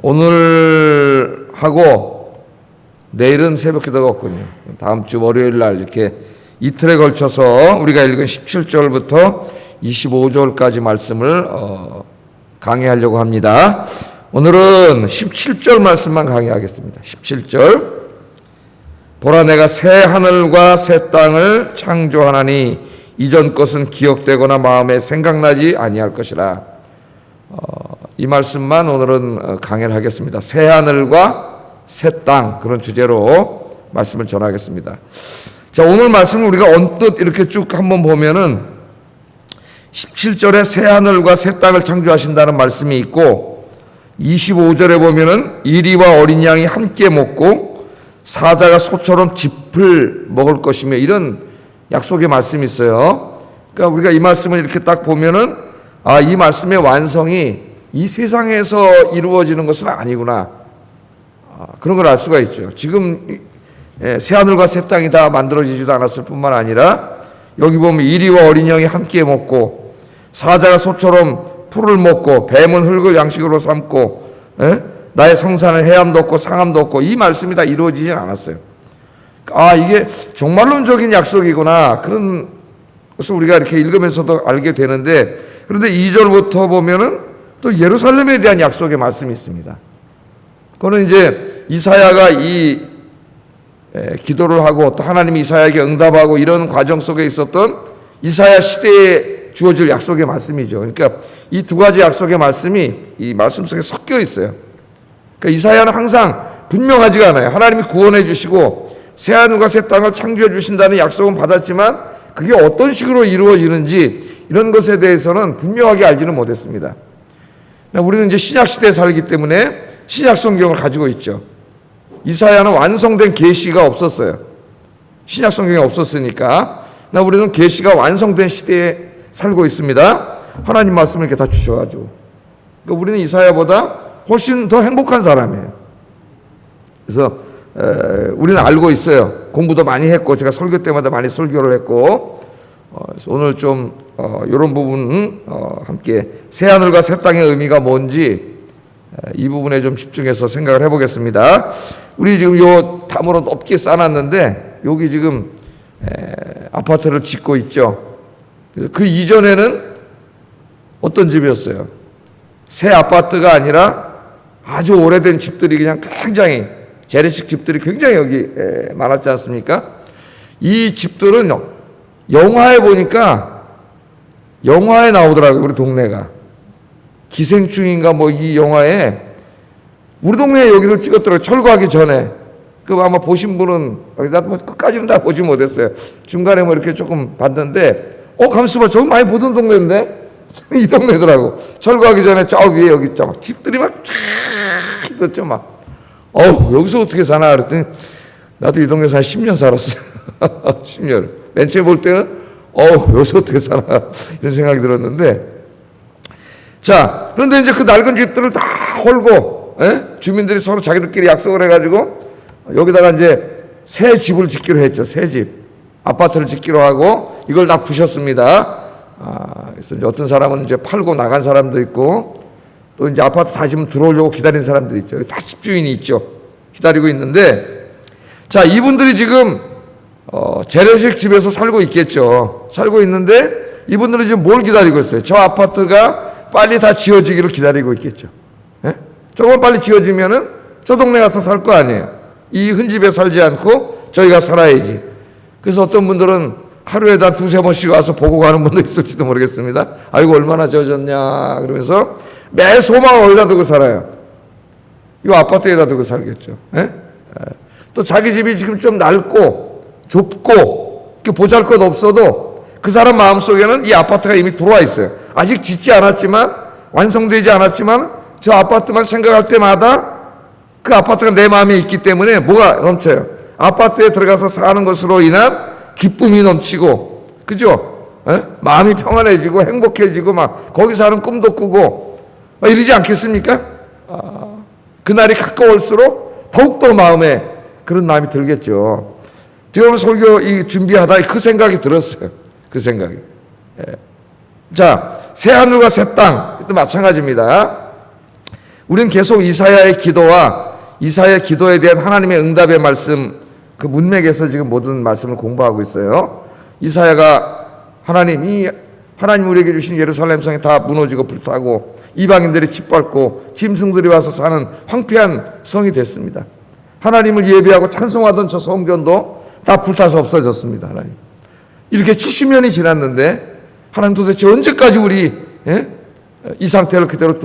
오늘 하고 내일은 새벽 기도가 없군요. 다음 주 월요일 날 이렇게 이틀에 걸쳐서 우리가 읽은 17절부터 25절까지 말씀을 강의하려고 합니다. 오늘은 17절 말씀만 강의하겠습니다. 17절. 보라, 내가 새 하늘과 새 땅을 창조하나니 이전 것은 기억되거나 마음에 생각나지 아니할 것이라. 이 말씀만 오늘은 강의를 하겠습니다. 새 하늘과 새 땅, 그런 주제로 말씀을 전하겠습니다. 자, 오늘 말씀을 우리가 언뜻 이렇게 쭉 한번 보면은 17절에 새 하늘과 새 땅을 창조하신다는 말씀이 있고, 25절에 보면은 이리와 어린 양이 함께 먹고 사자가 소처럼 짚을 먹을 것이며, 이런 약속의 말씀이 있어요. 그러니까 우리가 이 말씀을 이렇게 딱 보면은 이 말씀의 완성이 이 세상에서 이루어지는 것은 아니구나, 그런 걸 알 수가 있죠. 지금 새 하늘과 새 땅이 다 만들어지지도 않았을 뿐만 아니라 여기 보면 이리와 어린 양이 함께 먹고 사자가 소처럼 풀을 먹고 뱀은 흙을 양식으로 삼고 나의 성산은 해암도 없고 상암도 없고, 이 말씀이 다 이루어지지 않았어요. 이게 종말론적인 약속이구나, 그런 것을 우리가 이렇게 읽으면서도 알게 되는데, 그런데 2절부터 보면은 또 예루살렘에 대한 약속의 말씀이 있습니다. 그거는 이제 이사야가 이 기도를 하고 또 하나님이 이사야에게 응답하고 이런 과정 속에 있었던 이사야 시대에 주어질 약속의 말씀이죠. 그러니까 이 두 가지 약속의 말씀이 이 말씀 속에 섞여 있어요. 그러니까 이사야는 항상 분명하지가 않아요. 하나님이 구원해 주시고 새 하늘과 새 땅을 창조해 주신다는 약속은 받았지만 그게 어떤 식으로 이루어지는지 이런 것에 대해서는 분명하게 알지는 못했습니다. 우리는 이제 신약 시대에 살기 때문에 신약 성경을 가지고 있죠. 이사야는 완성된 계시가 없었어요. 신약 성경이 없었으니까. 우리는 계시가 완성된 시대에 살고 있습니다. 하나님 말씀을 이렇게 다 주셔가지고. 그러니까 우리는 이사야보다 훨씬 더 행복한 사람이에요. 그래서 우리는 알고 있어요. 공부도 많이 했고 제가 설교 때마다 많이 설교를 했고, 그래서 오늘 좀 이런 부분 함께 새 하늘과 새 땅의 의미가 뭔지 이 부분에 좀 집중해서 생각을 해보겠습니다. 우리 지금 요 담으로 높게 쌓아놨는데 여기 지금 아파트를 짓고 있죠. 그래서 그 이전에는 어떤 집이었어요? 새 아파트가 아니라 아주 오래된 집들이 그냥 굉장히 재래식 집들이 굉장히 여기 많았지 않습니까? 이 집들은 영화에 보니까 영화에 나오더라고요. 우리 동네가 기생충인가 뭐 이 영화에 우리 동네에 여기를 찍었더라고요. 철거하기 전에. 그 아마 보신 분은 나도 뭐 끝까지는 다 보지 못했어요. 중간에 뭐 이렇게 조금 봤는데 가만있어 봐, 저거 많이 보던 동네인데 이 동네더라고. 철거하기 전에 저 위에 여기 있죠. 막 집들이 막 쫙 있었죠. 막 여기서 어떻게 사나 그랬더니 나도 이 동네에서 한 10년 살았어요. 10년. 맨 처음에 볼 때는 여기서 어떻게 사나 이런 생각이 들었는데, 자, 그런데 이제 그 낡은 집들을 다 헐고 주민들이 서로 자기들끼리 약속을 해가지고 여기다가 이제 새 집을 짓기로 했죠. 새 집, 아파트를 짓기로 하고 이걸 다 부셨습니다. 그래서 이제 어떤 사람은 이제 팔고 나간 사람도 있고, 또 이제 아파트 다 지금 들어오려고 기다리는 사람들이 있죠. 다 집주인이 있죠. 기다리고 있는데, 자, 이분들이 지금 재래식 집에서 살고 있겠죠. 살고 있는데 이분들은 지금 뭘 기다리고 있어요? 저 아파트가 빨리 다 지어지기를 기다리고 있겠죠. 조금 빨리 지어지면은 저 동네 가서 살 거 아니에요. 이 흔집에 살지 않고 저희가 살아야지. 그래서 어떤 분들은 하루에도 한 두세 번씩 와서 보고 가는 분도 있을지도 모르겠습니다. 아이고 얼마나 지어졌냐 그러면서 매 소망을 어디다 두고 살아요? 이 아파트에다 두고 살겠죠. 또 자기 집이 지금 좀 낡고 좁고 보잘것 없어도 그 사람 마음속에는 이 아파트가 이미 들어와 있어요. 아직 짓지 않았지만, 완성되지 않았지만 저 아파트만 생각할 때마다 그 아파트가 내 마음에 있기 때문에 뭐가 넘쳐요? 아파트에 들어가서 사는 것으로 인한 기쁨이 넘치고, 그죠? 마음이 평안해지고 행복해지고 막 거기 사는 꿈도 꾸고 이러지 않겠습니까? 그날이 가까울수록 더욱더 마음에 그런 마음이 들겠죠. 제가 오늘 설교 준비하다 그 생각이 들었어요. 그 생각이. 자, 새 하늘과 새 땅, 또 마찬가지입니다. 우리는 계속 이사야의 기도와 이사야의 기도에 대한 하나님의 응답의 말씀, 그 문맥에서 지금 모든 말씀을 공부하고 있어요. 이사야가 하나님 우리에게 주신 예루살렘 성이 다 무너지고 불타고 이방인들이 짓밟고 짐승들이 와서 사는 황폐한 성이 됐습니다. 하나님을 예배하고 찬송하던 저 성전도 다 불타서 없어졌습니다. 하나님. 이렇게 70년이 지났는데 하나님 도대체 언제까지 우리 이 상태를 그대로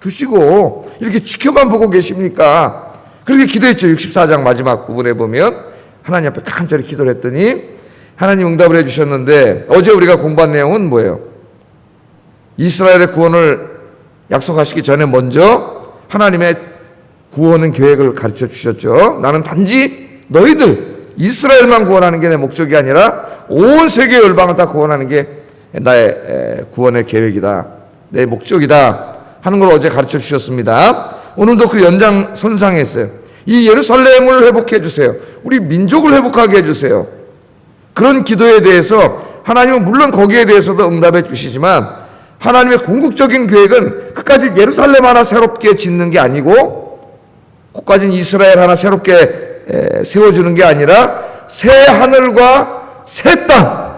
두시고 이렇게 지켜만 보고 계십니까? 그렇게 기도했죠. 64장 마지막 부분에 보면 하나님 앞에 간절히 기도를 했더니 하나님 응답을 해주셨는데, 어제 우리가 공부한 내용은 뭐예요? 이스라엘의 구원을 약속하시기 전에 먼저 하나님의 구원의 계획을 가르쳐 주셨죠. 나는 단지 너희들 이스라엘만 구원하는 게 내 목적이 아니라 온 세계 열방을 다 구원하는 게 나의 구원의 계획이다, 내 목적이다 하는 걸 어제 가르쳐 주셨습니다. 오늘도 그 연장선상에 있어요. 이 예루살렘을 회복해 주세요. 우리 민족을 회복하게 해주세요. 그런 기도에 대해서 하나님은 물론 거기에 대해서도 응답해 주시지만 하나님의 궁극적인 계획은 그까지 예루살렘 하나 새롭게 짓는 게 아니고 그까지 이스라엘 하나 새롭게 세워주는 게 아니라 새 하늘과 새 땅.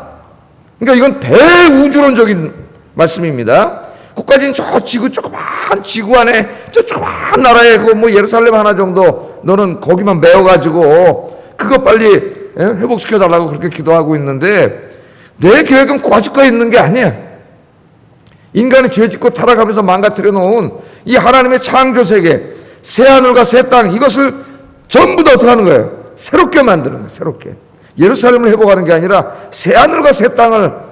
그러니까 이건 대우주론적인 말씀입니다. 그까지는 저 조그만 지구 안에 저 조그만 나라에 그 뭐 예루살렘 하나 정도 너는 거기만 메워가지고 그거 빨리 회복시켜달라고 그렇게 기도하고 있는데, 내 계획은 고아지고 있는 게 아니야. 인간이 죄 짓고 타락하면서 망가뜨려 놓은 이 하나님의 창조 세계, 새 하늘과 새 땅, 이것을 전부 다 어떻게 하는 거예요? 새롭게 만드는 거예요. 새롭게. 예루살렘을 회복하는 게 아니라 새 하늘과 새 땅을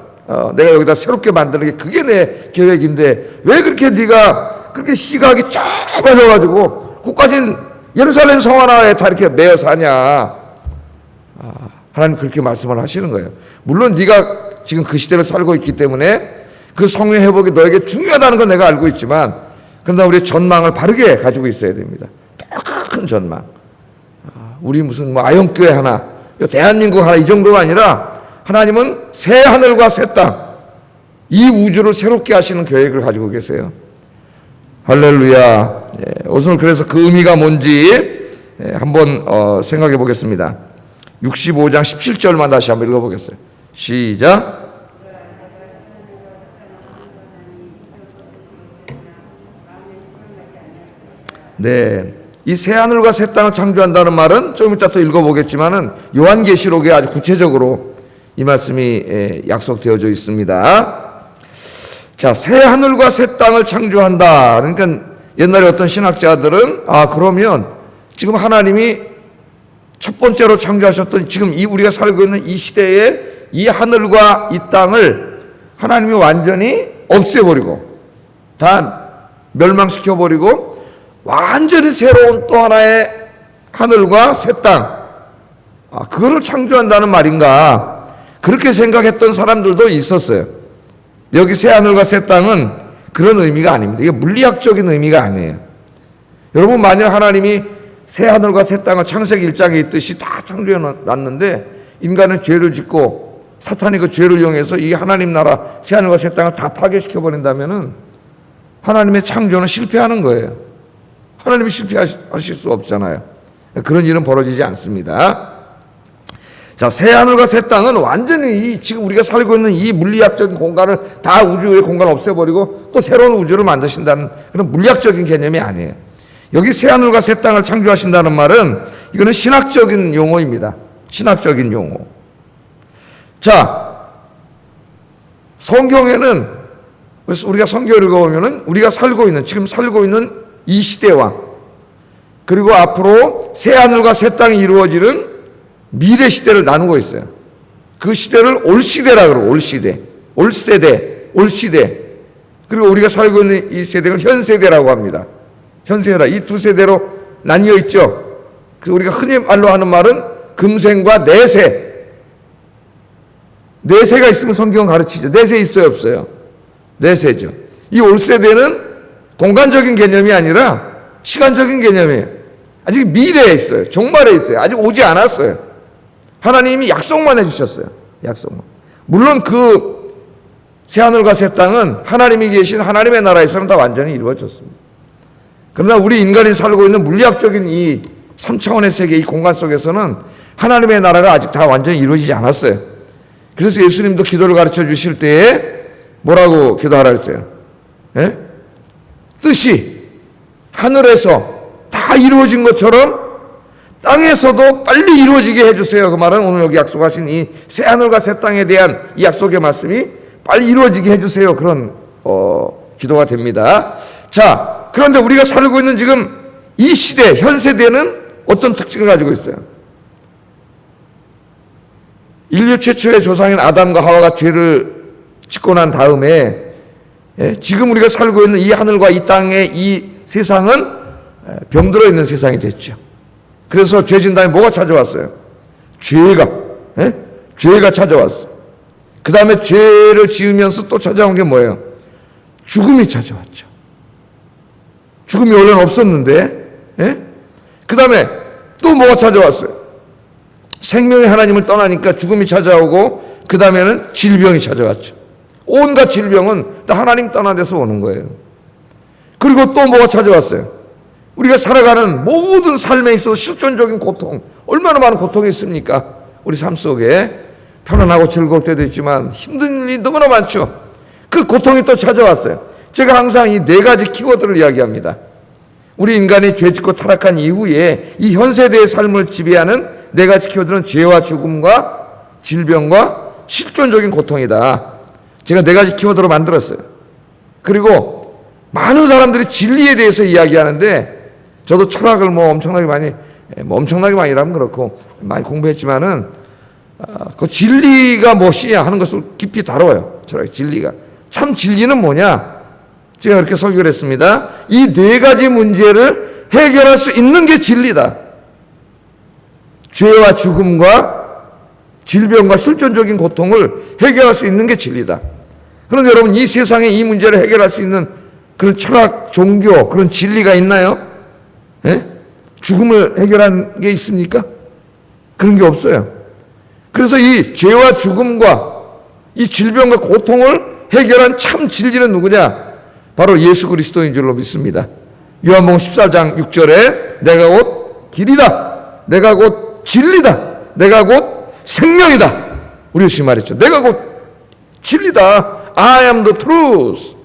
내가 여기다 새롭게 만드는 게 그게 내 계획인데, 왜 그렇게 네가 그렇게 시각이 좁아져가지고 그까진 예루살렘 성 하나에 다 이렇게 매여 사냐? 하나님 그렇게 말씀을 하시는 거예요. 물론 네가 지금 그 시대를 살고 있기 때문에 그 성의 회복이 너에게 중요하다는 건 내가 알고 있지만, 그러나 우리의 전망을 바르게 가지고 있어야 됩니다. 더 큰 전망. 우리 무슨 뭐 아영교회 하나, 대한민국 하나 이 정도가 아니라 하나님은 새 하늘과 새 땅, 이 우주를 새롭게 하시는 계획을 가지고 계세요. 할렐루야. 오늘 그래서 그 의미가 뭔지 한번 생각해 보겠습니다. 65장 17절만 다시 한번 읽어보겠어요. 시작. 네, 이 새 하늘과 새 땅을 창조한다는 말은 좀 이따 또 읽어보겠지만은 요한계시록에 아주 구체적으로 이 말씀이 약속되어져 있습니다. 자, 새 하늘과 새 땅을 창조한다. 그러니까 옛날에 어떤 신학자들은 그러면 지금 하나님이 첫 번째로 창조하셨던 지금 우리가 살고 있는 이 시대에 이 하늘과 이 땅을 하나님이 완전히 없애버리고 다 멸망시켜버리고 완전히 새로운 또 하나의 하늘과 새 땅, 그거를 창조한다는 말인가, 그렇게 생각했던 사람들도 있었어요. 여기 새 하늘과 새 땅은 그런 의미가 아닙니다. 이게 물리학적인 의미가 아니에요. 여러분, 만약 하나님이 새 하늘과 새 땅을 창세기 1장에 있듯이 다 창조해 놨는데 인간은 죄를 짓고 사탄이 그 죄를 이용해서 이 하나님 나라 새 하늘과 새 땅을 다 파괴시켜 버린다면은 하나님의 창조는 실패하는 거예요. 하나님이 실패하실 수 없잖아요. 그런 일은 벌어지지 않습니다. 자, 새 하늘과 새 땅은 완전히 지금 우리가 살고 있는 이 물리학적인 공간을 다 우주의 공간을 없애버리고 또 새로운 우주를 만드신다는 그런 물리학적인 개념이 아니에요. 여기 새 하늘과 새 땅을 창조하신다는 말은 이거는 신학적인 용어입니다. 신학적인 용어. 자, 성경에는 그래서 우리가 성경을 읽어보면은 우리가 지금 살고 있는 이 시대와 그리고 앞으로 새 하늘과 새 땅이 이루어지는 미래 시대를 나누고 있어요. 그 시대를 올 시대라 그러고, 올 시대, 올 세대, 올 시대. 그리고 우리가 살고 있는 이 세대를 현 세대라고 합니다. 현 세대라. 이 두 세대로 나뉘어 있죠. 그래서 우리가 흔히 말로 하는 말은 금생과 내세. 내세가 있으면 성경은 가르치죠. 내세 있어요, 없어요? 내세죠. 이 올 세대는 공간적인 개념이 아니라 시간적인 개념이에요. 아직 미래에 있어요. 종말에 있어요. 아직 오지 않았어요. 하나님이 약속만 해주셨어요. 약속만. 물론 그 새하늘과 새 땅은 하나님이 계신 하나님의 나라에서는 다 완전히 이루어졌습니다. 그러나 우리 인간이 살고 있는 물리학적인 이 3차원의 세계, 이 공간 속에서는 하나님의 나라가 아직 다 완전히 이루어지지 않았어요. 그래서 예수님도 기도를 가르쳐 주실 때에 뭐라고 기도하라 했어요? 예? 뜻이 하늘에서 다 이루어진 것처럼 땅에서도 빨리 이루어지게 해주세요. 그 말은 오늘 여기 약속하신 이 새 하늘과 새 땅에 대한 이 약속의 말씀이 빨리 이루어지게 해주세요. 그런 기도가 됩니다. 자, 그런데 우리가 살고 있는 지금 이 시대, 현 세대는 어떤 특징을 가지고 있어요? 인류 최초의 조상인 아담과 하와가 죄를 짓고 난 다음에 지금 우리가 살고 있는 이 하늘과 이 땅의 이 세상은 병들어 있는 세상이 됐죠. 그래서 죄 진 다음에 뭐가 찾아왔어요? 죄가 찾아왔어요. 그 다음에 죄를 지으면서 또 찾아온 게 뭐예요? 죽음이 찾아왔죠. 죽음이 원래는 없었는데, 그 다음에 또 뭐가 찾아왔어요? 생명의 하나님을 떠나니까 죽음이 찾아오고, 그 다음에는 질병이 찾아왔죠. 온갖 질병은 다 하나님 떠난 데서 오는 거예요. 그리고 또 뭐가 찾아왔어요? 우리가 살아가는 모든 삶에 있어서 실존적인 고통, 얼마나 많은 고통이 있습니까? 우리 삶 속에 편안하고 즐거울 때도 있지만 힘든 일이 너무나 많죠. 그 고통이 또 찾아왔어요. 제가 항상 이 네 가지 키워드를 이야기합니다. 우리 인간이 죄짓고 타락한 이후에 이 현 세대의 삶을 지배하는 네 가지 키워드는 죄와 죽음과 질병과 실존적인 고통이다. 제가 네 가지 키워드로 만들었어요. 그리고 많은 사람들이 진리에 대해서 이야기하는데 저도 철학을 엄청나게 많이라면 그렇고 많이 공부했지만은 그 진리가 무엇이냐 하는 것을 깊이 다뤄요. 철학의 진리가. 참 진리는 뭐냐? 제가 그렇게 설교를 했습니다. 이 네 가지 문제를 해결할 수 있는 게 진리다. 죄와 죽음과 질병과 실존적인 고통을 해결할 수 있는 게 진리다. 그런데 여러분, 이 세상에 이 문제를 해결할 수 있는 그런 철학, 종교, 그런 진리가 있나요? 죽음을 해결한 게 있습니까? 그런 게 없어요. 그래서 이 죄와 죽음과 이 질병과 고통을 해결한 참 진리는 누구냐? 바로 예수 그리스도인 줄로 믿습니다. 요한복음 14장 6절에 내가 곧 길이다. 내가 곧 진리다. 내가 곧 생명이다. 우리 예수님 말했죠. 내가 곧 진리다. I am the truth.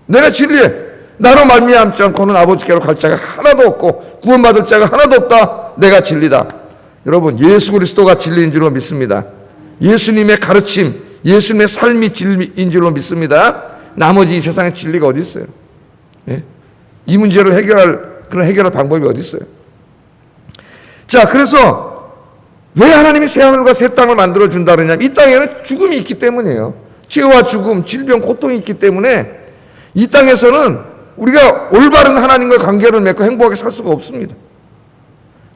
내가 진리해. 나로 말미암지 않고는 아버지께로 갈 자가 하나도 없고 구원받을 자가 하나도 없다. 내가 진리다. 여러분, 예수 그리스도가 진리인 줄로 믿습니다. 예수님의 가르침, 예수님의 삶이 진리인 줄로 믿습니다. 나머지 이 세상에 진리가 어디 있어요? 이 문제를 해결할 방법이 어디 있어요? 자, 그래서 왜 하나님이 새 하늘과 새 땅을 만들어 준다 그러냐면 이 땅에는 죽음이 있기 때문이에요. 죄와 죽음, 질병, 고통이 있기 때문에 이 땅에서는 우리가 올바른 하나님과 관계를 맺고 행복하게 살 수가 없습니다.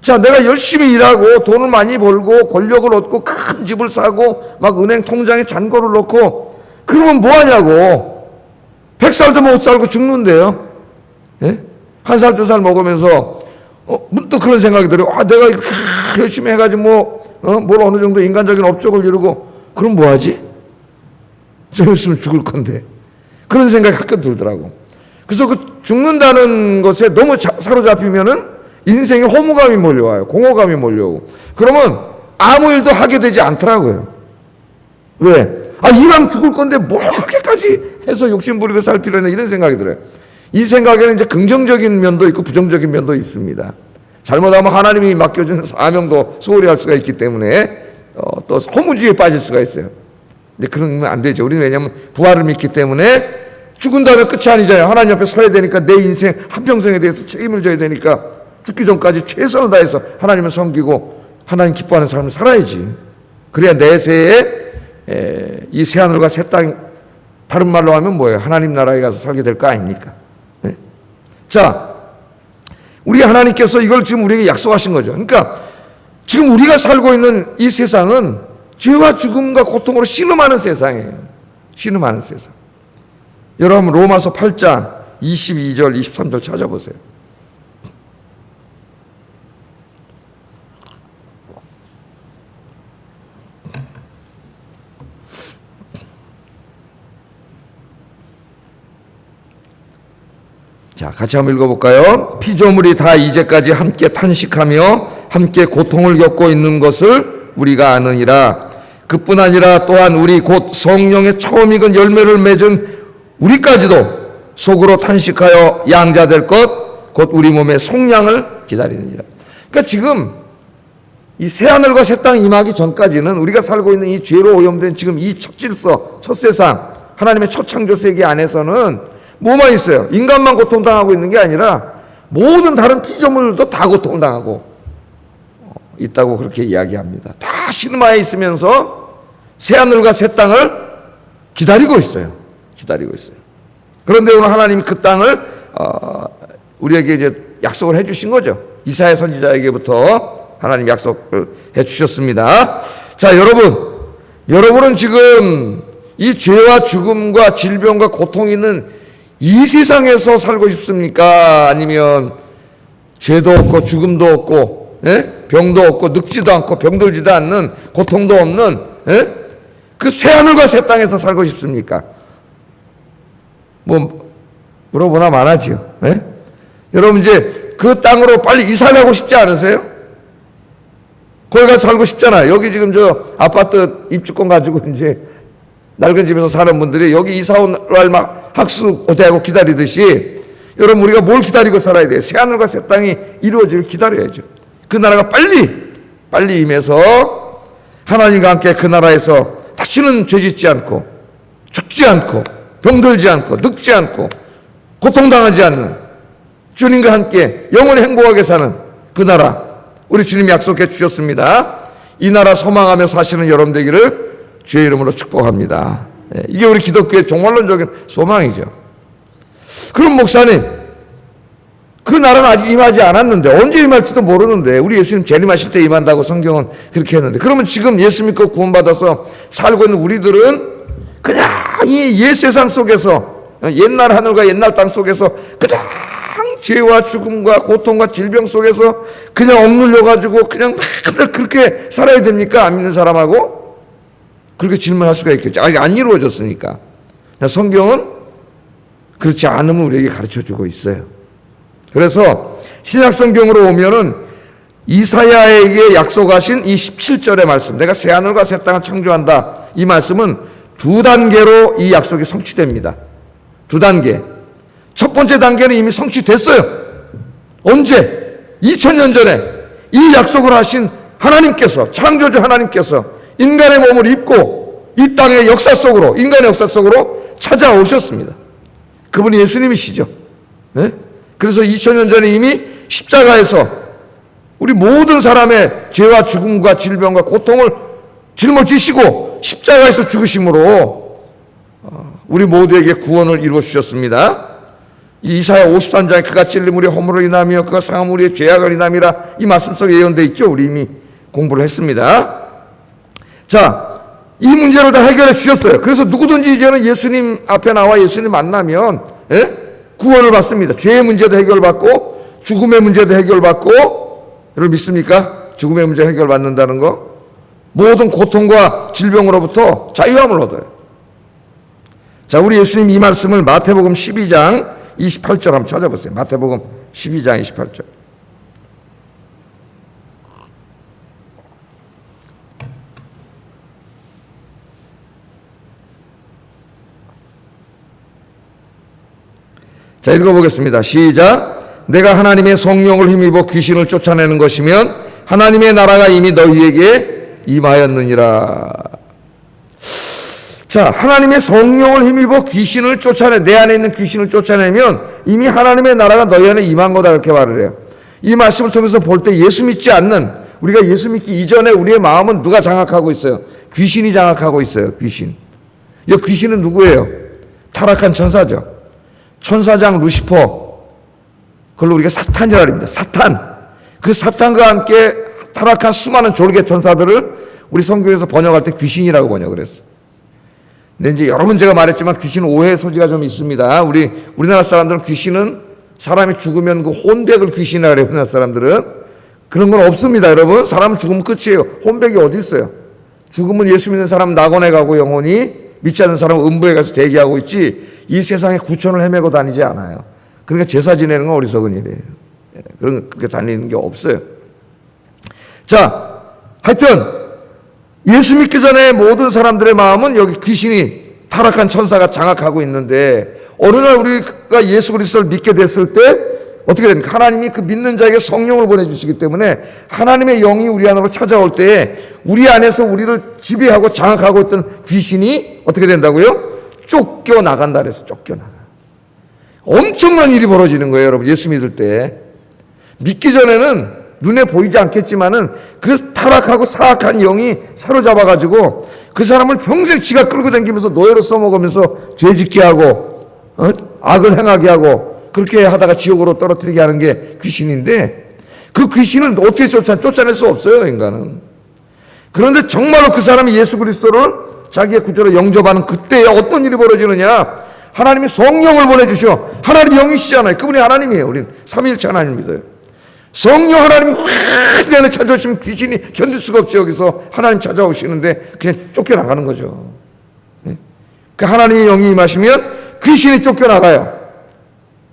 자, 내가 열심히 일하고 돈을 많이 벌고 권력을 얻고 큰 집을 사고 막 은행 통장에 잔고를 넣고 그러면 뭐 하냐고. 100살도 못 살고 죽는데요. 한 살, 두 살 먹으면서 문득 그런 생각이 들어요. 내가 이렇게 열심히 해가지고 뭘 어느 정도 인간적인 업적을 이루고 그럼 뭐 하지? 좀 있으면 죽을 건데. 그런 생각이 가끔 들더라고. 그래서 그 죽는다는 것에 너무 사로잡히면은 인생에 허무감이 몰려와요. 공허감이 몰려오고. 그러면 아무 일도 하게 되지 않더라고요. 왜? 이왕 죽을 건데 뭘 그렇게까지 해서 욕심부리고 살 필요는 이런 생각이 들어요. 이 생각에는 이제 긍정적인 면도 있고 부정적인 면도 있습니다. 잘못하면 하나님이 맡겨준 사명도 소홀히 할 수가 있기 때문에 또 허무주의에 빠질 수가 있어요. 근데 그러면 안 되죠. 우리는 왜냐하면 부활을 믿기 때문에 죽은 다음에 끝이 아니잖아요. 하나님 앞에 서야 되니까 내 인생 한평생에 대해서 책임을 져야 되니까 죽기 전까지 최선을 다해서 하나님을 섬기고 하나님 기뻐하는 삶을 살아야지. 그래야 내세에 이 새하늘과 새 땅, 다른 말로 하면 뭐예요? 하나님 나라에 가서 살게 될 거 아닙니까? 네? 자, 우리 하나님께서 이걸 지금 우리에게 약속하신 거죠. 그러니까 지금 우리가 살고 있는 이 세상은 죄와 죽음과 고통으로 신음하는 세상이에요. 신음하는 세상. 여러분 로마서 8장 22절 23절 찾아보세요. 자, 같이 한번 읽어볼까요? 피조물이 다 이제까지 함께 탄식하며 함께 고통을 겪고 있는 것을 우리가 아느니라. 그뿐 아니라 또한 우리 곧 성령의 처음 익은 열매를 맺은 우리까지도 속으로 탄식하여 양자될 것 곧 우리 몸의 속량을 기다리느니라. 그러니까 지금 이 새하늘과 새 땅 임하기 전까지는 우리가 살고 있는 이 죄로 오염된 지금 이 첫 질서, 첫 세상, 하나님의 첫 창조 세계 안에서는 뭐만 있어요? 인간만 고통당하고 있는 게 아니라 모든 다른 피조물도 다 고통당하고 있다고 그렇게 이야기합니다. 다 신음하에 있으면서 새하늘과 새 땅을 기다리고 있어요. 기다리고 있어요. 그런데 오늘 하나님이 그 땅을 우리에게 이제 약속을 해주신 거죠. 이사야 선지자에게부터 하나님 약속을 해주셨습니다. 자, 여러분은 지금 이 죄와 죽음과 질병과 고통이 있는 이 세상에서 살고 싶습니까? 아니면 죄도 없고 죽음도 없고 병도 없고 늙지도 않고 병들지도 않는 고통도 없는 그 새하늘과 새 땅에서 살고 싶습니까? 뭐 물어보나 마나지요. 여러분 이제 그 땅으로 빨리 이사 가고 싶지 않으세요? 거기 가서 살고 싶잖아요. 여기 지금 저 아파트 입주권 가지고 이제 낡은 집에서 사는 분들이 여기 이사 온 날 막 학수고대하고 기다리듯이 여러분 우리가 뭘 기다리고 살아야 돼요? 새하늘과 새 땅이 이루어지길 기다려야죠. 그 나라가 빨리 임해서 하나님과 함께 그 나라에서 다시는 죄짓지 않고 죽지 않고 병들지 않고 늙지 않고 고통당하지 않는 주님과 함께 영원히 행복하게 사는 그 나라 우리 주님이 약속해 주셨습니다. 이 나라 소망하며 사시는 여러분 되기를 주의 이름으로 축복합니다. 이게 우리 기독교의 종말론적인 소망이죠. 그럼 목사님, 그 나라는 아직 임하지 않았는데 언제 임할지도 모르는데 우리 예수님 재림하실 때 임한다고 성경은 그렇게 했는데 그러면 지금 예수 믿고 구원받아서 살고 있는 우리들은 그냥 이 옛 세상 속에서 옛날 하늘과 옛날 땅 속에서 그냥 죄와 죽음과 고통과 질병 속에서 그냥 억눌려가지고 그냥 맨날 그렇게 살아야 됩니까? 안 믿는 사람하고? 그렇게 질문할 수가 있겠죠. 아직 안 이루어졌으니까. 성경은 그렇지 않음을 우리에게 가르쳐주고 있어요. 그래서 신약성경으로 오면은 이사야에게 약속하신 이 17절의 말씀, 내가 새하늘과 새 땅을 창조한다. 이 말씀은 두 단계로 이 약속이 성취됩니다. 두 단계. 첫 번째 단계는 이미 성취됐어요. 언제? 2000년 전에 이 약속을 하신 하나님께서, 창조주 하나님께서 인간의 몸을 입고 이 땅의 역사 속으로, 인간의 역사 속으로 찾아오셨습니다. 그분이 예수님이시죠. 네? 그래서 2000년 전에 이미 십자가에서 우리 모든 사람의 죄와 죽음과 질병과 고통을 짊어지시고 십자가에서 죽으심으로 우리 모두에게 구원을 이루어 주셨습니다. 이사야 53장에 그가 찔림 우리의 허물을 인하며 그가 상함 우리의 죄악을 인함이라 이 말씀 속에 예언되어 있죠. 우리 이미 공부를 했습니다. 자, 이 문제를 다 해결해 주셨어요. 그래서 누구든지 이제는 예수님 앞에 나와 예수님 만나면 구원을 받습니다. 죄의 문제도 해결받고 죽음의 문제도 해결받고 여러분 믿습니까? 죽음의 문제 해결받는다는 거 모든 고통과 질병으로부터 자유함을 얻어요. 자, 우리 예수님 이 말씀을 마태복음 12장 28절 한번 찾아보세요. 마태복음 12장 28절. 자, 읽어보겠습니다. 시작. 내가 하나님의 성령을 힘입어 귀신을 쫓아내는 것이면 하나님의 나라가 이미 너희에게 임하였느니라. 자, 하나님의 성령을 힘입어 귀신을 쫓아내, 내 안에 있는 귀신을 쫓아내면 이미 하나님의 나라가 너희 안에 임한 거다 그렇게 말을 해요. 이 말씀을 통해서 볼 때 예수 믿지 않는, 우리가 예수 믿기 이전에 우리의 마음은 누가 장악하고 있어요? 귀신이 장악하고 있어요. 귀신. 이 귀신은 누구예요? 타락한 천사죠. 천사장 루시퍼, 그걸로 우리가 사탄이라고 합니다. 사탄. 그 사탄과 함께 타락한 수많은 졸개 천사들을 우리 성경에서 번역할 때 귀신이라고 번역을 했어요. 근데 이제 여러 번 제가 말했지만 귀신은 오해의 소지가 좀 있습니다. 우리나라 사람들은 귀신은 사람이 죽으면 그 혼백을 귀신이라고 해요. 우리나라 사람들은. 그런 건 없습니다, 여러분. 사람은 죽으면 끝이에요. 혼백이 어디 있어요? 죽으면 예수 믿는 사람은 낙원에 가고 영혼이, 믿지 않는 사람은 음부에 가서 대기하고 있지 이 세상에 구천을 헤매고 다니지 않아요. 그러니까 제사 지내는 건 어리석은 일이에요. 그렇게 다니는 게 없어요. 자, 하여튼 예수 믿기 전에 모든 사람들의 마음은 여기 귀신이 타락한 천사가 장악하고 있는데 어느 날 우리가 예수 그리스도를 믿게 됐을 때 어떻게 됩니까? 하나님이 그 믿는 자에게 성령을 보내주시기 때문에 하나님의 영이 우리 안으로 찾아올 때 우리 안에서 우리를 지배하고 장악하고 있던 귀신이 어떻게 된다고요? 쫓겨나간다 그래서 쫓겨나가. 엄청난 일이 벌어지는 거예요, 여러분. 예수 믿을 때. 믿기 전에는 눈에 보이지 않겠지만은 그 타락하고 사악한 영이 사로잡아가지고 그 사람을 평생 지가 끌고 다니면서 노예로 써먹으면서 죄짓게 하고 악을 행하게 하고 그렇게 하다가 지옥으로 떨어뜨리게 하는 게 귀신인데 그 귀신을 어떻게 쫓아낼 수 없어요, 인간은. 그런데 정말로 그 사람이 예수 그리스도를 자기의 구주로 영접하는 그때에 어떤 일이 벌어지느냐? 하나님이 성령을 보내주셔. 하나님 영이시잖아요. 그분이 하나님이에요. 우리는 삼위일체 하나님 믿어요. 성령 하나님이 확 내 안에 찾아오시면 귀신이 견딜 수가 없죠. 여기서 하나님 찾아오시는데 그냥 쫓겨나가는 거죠. 그 하나님의 영이 임하시면 귀신이 쫓겨나가요.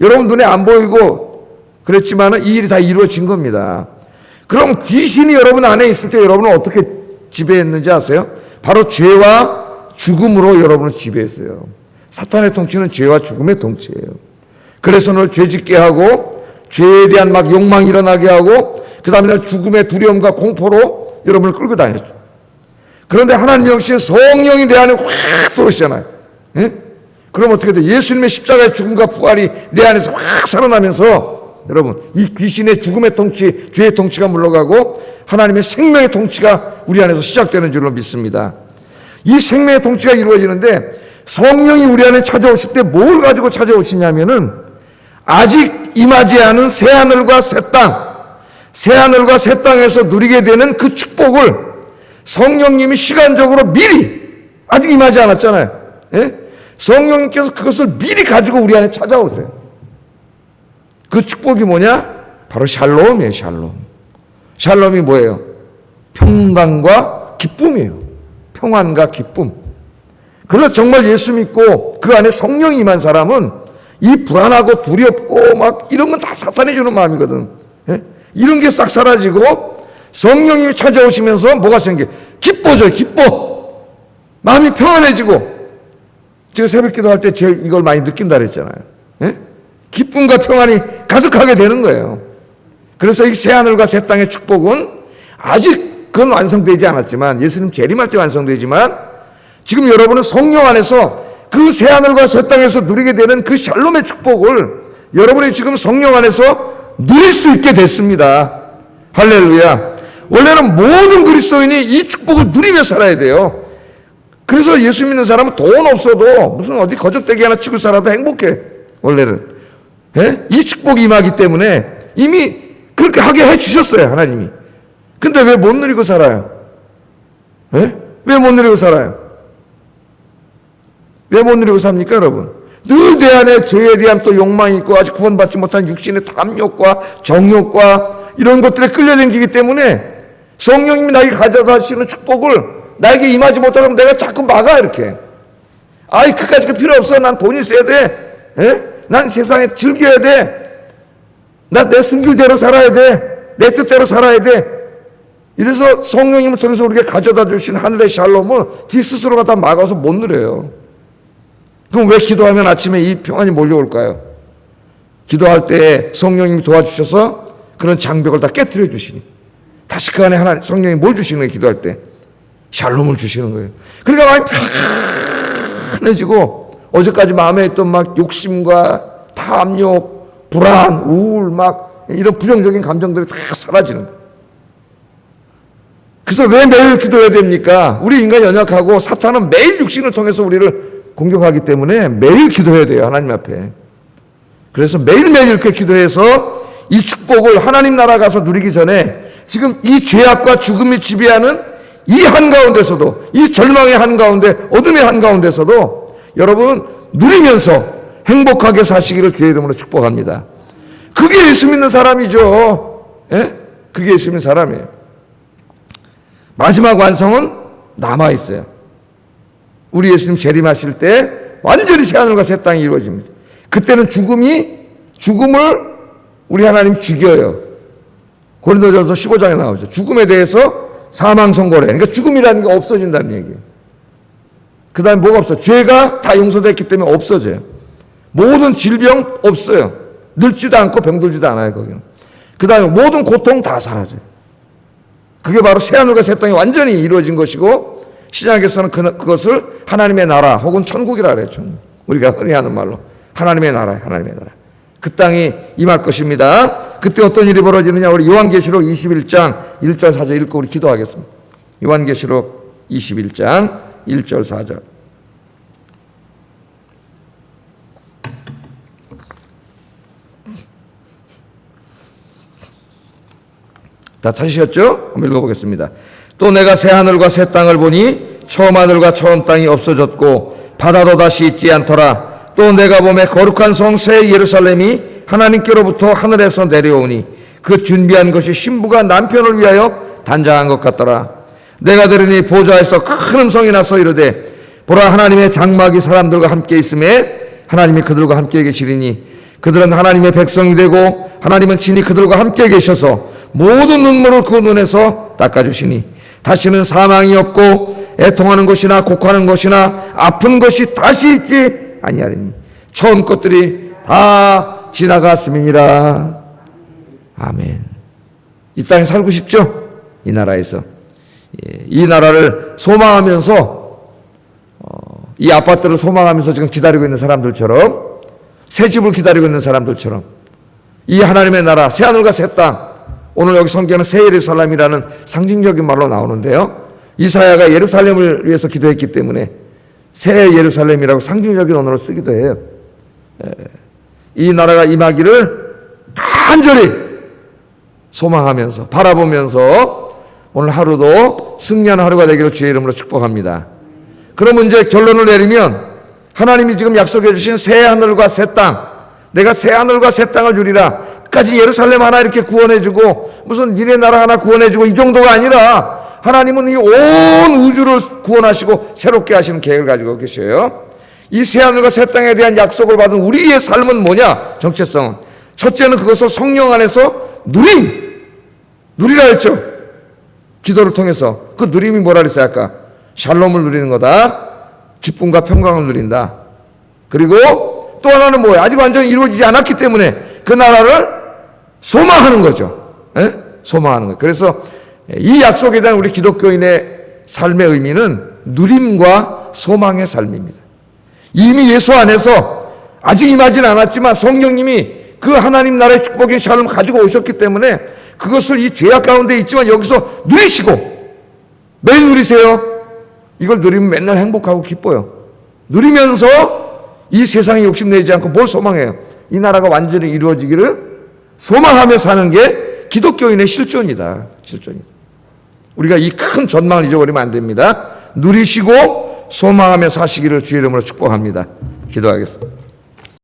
여러분 눈에 안 보이고 그랬지만 이 일이 다 이루어진 겁니다. 그럼 귀신이 여러분 안에 있을 때 여러분은 어떻게 지배했는지 아세요? 바로 죄와 죽음으로 여러분을 지배했어요. 사탄의 통치는 죄와 죽음의 통치예요. 그래서 널 죄짓게 하고 죄에 대한 막 욕망이 일어나게 하고 그 다음에 죽음의 두려움과 공포로 여러분을 끌고 다녔죠. 그런데 하나님 역시 성령이 내 안에 확 들어오시잖아요. 예? 그럼 어떻게 돼? 예수님의 십자가의 죽음과 부활이 내 안에서 확 살아나면서 여러분 이 귀신의 죽음의 통치, 죄의 통치가 물러가고 하나님의 생명의 통치가 우리 안에서 시작되는 줄로 믿습니다. 이 생명의 통치가 이루어지는데 성령이 우리 안에 찾아오실 때 뭘 가지고 찾아오시냐면은 아직 임하지 않은 새하늘과 새 땅, 새하늘과 새 땅에서 누리게 되는 그 축복을 성령님이 시간적으로 미리 아직 임하지 않았잖아요. 예? 성령님께서 그것을 미리 가지고 우리 안에 찾아오세요. 그 축복이 뭐냐? 바로 샬롬이에요. 샬롬. 샬롬이 뭐예요? 평강과 기쁨이에요. 평안과 기쁨. 그래서 정말 예수 믿고 그 안에 성령이 임한 사람은 이 불안하고 두렵고 막 이런 건 다 사탄이 주는 마음이거든. 예? 이런 게 싹 사라지고 성령님이 찾아오시면서 뭐가 생겨? 기뻐져요. 기뻐. 마음이 평안해지고. 제가 새벽 기도할 때 제가 이걸 많이 느낀다 그랬잖아요. 예? 기쁨과 평안이 가득하게 되는 거예요. 그래서 이 새하늘과 새 땅의 축복은 아직 그건 완성되지 않았지만 예수님 재림할 때 완성되지만 지금 여러분은 성령 안에서 그 새하늘과 새 땅에서 누리게 되는 그 샬롬의 축복을 여러분이 지금 성령 안에서 누릴 수 있게 됐습니다. 할렐루야. 원래는 모든 그리스도인이 이 축복을 누리며 살아야 돼요. 그래서 예수 믿는 사람은 돈 없어도 무슨 어디 거적대기 하나 치고 살아도 행복해. 원래는. 예? 이 축복이 임하기 때문에 이미 그렇게 하게 해주셨어요. 하나님이. 근데 왜 못 누리고 살아요? 예? 왜 못 누리고 살아요? 왜 못 누리고 삽니까, 여러분? 늘 내 안에 죄에 대한 또 욕망이 있고 아직 구원받지 못한 육신의 탐욕과 정욕과 이런 것들에 끌려다니기 때문에 성령님이 나에게 가져다 하시는 축복을 나에게 임하지 못하면 내가 자꾸 막아 이렇게. 아이 그까짓 거 필요 없어. 난 돈 있어야 돼. 에? 난 세상에 즐겨야 돼. 나 내 승질대로 살아야 돼. 내 뜻대로 살아야 돼. 이래서 성령님을 통해서 우리에게 가져다 주신 하늘의 샬롬을 지 스스로가 다 막아서 못 누려요. 그럼 왜 기도하면 아침에 이 평안이 몰려올까요? 기도할 때 성령님이 도와주셔서 그런 장벽을 다 깨트려 주시니 다시 그 안에 하나님 성령이 뭘 주시는 거예요? 기도할 때 샬롬을 주시는 거예요. 그러니까 마음이 편해지고 어제까지 마음에 있던 막 욕심과 탐욕, 불안, 우울 막 이런 부정적인 감정들이 다 사라지는 거예요. 그래서 왜 매일 기도해야 됩니까? 우리 인간이 연약하고 사탄은 매일 육신을 통해서 우리를 공격하기 때문에 매일 기도해야 돼요. 하나님 앞에. 그래서 매일매일 이렇게 기도해서 이 축복을 하나님 나라 가서 누리기 전에 지금 이 죄악과 죽음이 지배하는 이 한가운데서도 이 절망의 한가운데 어둠의 한가운데서도 여러분은 누리면서 행복하게 사시기를 주의 이름으로 축복합니다. 그게 예수 믿는 사람이죠. 예? 그게 예수 믿는 사람이에요. 마지막 완성은 남아있어요. 우리 예수님 재림하실 때 완전히 새하늘과 새 땅이 이루어집니다. 그때는 죽음이 죽음을 우리 하나님 죽여요. 고린도전서 15장에 나오죠. 죽음에 대해서 사망 선고를 해. 그러니까 죽음이라는 게 없어진다는 얘기예요. 그 다음에 뭐가 없어? 죄가 다 용서됐기 때문에 없어져요. 모든 질병 없어요. 늙지도 않고 병들지도 않아요, 거기는. 그 다음에 모든 고통 다 사라져요. 그게 바로 새하늘과 새 땅이 완전히 이루어진 것이고, 신약에서는 그것을 하나님의 나라 혹은 천국이라 그래요. 천국. 우리가 흔히 하는 말로 하나님의 나라예요. 하나님의 나라. 그 땅이 임할 것입니다. 그때 어떤 일이 벌어지느냐? 우리 요한계시록 21장 1절 4절 읽고 우리 기도하겠습니다. 요한계시록 21장 1절 4절. 다 찾으셨죠? 한번 읽어보겠습니다. 또 내가 새 하늘과 새 땅을 보니 처음 하늘과 처음 땅이 없어졌고 바다도 다시 있지 않더라. 또 내가 보매 거룩한 성 새 예루살렘이 하나님께로부터 하늘에서 내려오니 그 준비한 것이 신부가 남편을 위하여 단장한 것 같더라. 내가 들으니 보좌에서 큰 음성이 나서 이르되 보라, 하나님의 장막이 사람들과 함께 있음에 하나님이 그들과 함께 계시리니 그들은 하나님의 백성이 되고 하나님은 친히 그들과 함께 계셔서 모든 눈물을 그 눈에서 닦아주시니 다시는 사망이 없고 애통하는 것이나 곡하는 것이나 아픈 것이 다시 있지 아니하리니 처음 것들이 다 지나갔음이니라. 아멘. 이 땅에 살고 싶죠? 이 나라에서. 이 나라를 소망하면서 이 아파트를 소망하면서 지금 기다리고 있는 사람들처럼, 새 집을 기다리고 있는 사람들처럼 이 하나님의 나라, 새 하늘과 새 땅, 오늘 여기 성경은 새 예루살렘이라는 상징적인 말로 나오는데요, 이사야가 예루살렘을 위해서 기도했기 때문에 새 예루살렘이라고 상징적인 언어로 쓰기도 해요. 이 나라가 임하기를 간절히 소망하면서 바라보면서 오늘 하루도 승리하는 하루가 되기를 주의 이름으로 축복합니다. 그럼 이제 결론을 내리면 하나님이 지금 약속해 주신 새 하늘과 새 땅, 내가 새 하늘과 새 땅을 주리라 까지 예루살렘 하나 이렇게 구원해주고 무슨 니네 나라 하나 구원해주고 이 정도가 아니라 하나님은 이 온 우주를 구원하시고 새롭게 하시는 계획을 가지고 계셔요. 이 새 하늘과 새 땅에 대한 약속을 받은 우리의 삶은 뭐냐? 정체성은 첫째는 그것을 성령 안에서 누리라 했죠. 기도를 통해서. 그 누림이 뭐라 그랬어요 아까? 샬롬을 누리는 거다. 기쁨과 평강을 누린다. 그리고 또 하나는 뭐예요? 아직 완전히 이루어지지 않았기 때문에 그 나라를 소망하는 거죠. 소망하는 거예요. 그래서 이 약속에 대한 우리 기독교인의 삶의 의미는 누림과 소망의 삶입니다. 이미 예수 안에서 아직 임하진 않았지만 성령님이 그 하나님 나라의 축복의 샬롬을 가지고 오셨기 때문에 그것을 이 죄악 가운데 있지만 여기서 누리시고, 매일 누리세요. 이걸 누리면 맨날 행복하고 기뻐요. 누리면서 이 세상에 욕심내지 않고 뭘 소망해요? 이 나라가 완전히 이루어지기를 소망하며 사는 게 기독교인의 실존이다. 실존이다. 우리가 이 큰 전망을 잊어버리면 안 됩니다. 누리시고 소망하며 사시기를 주의 이름으로 축복합니다. 기도하겠습니다.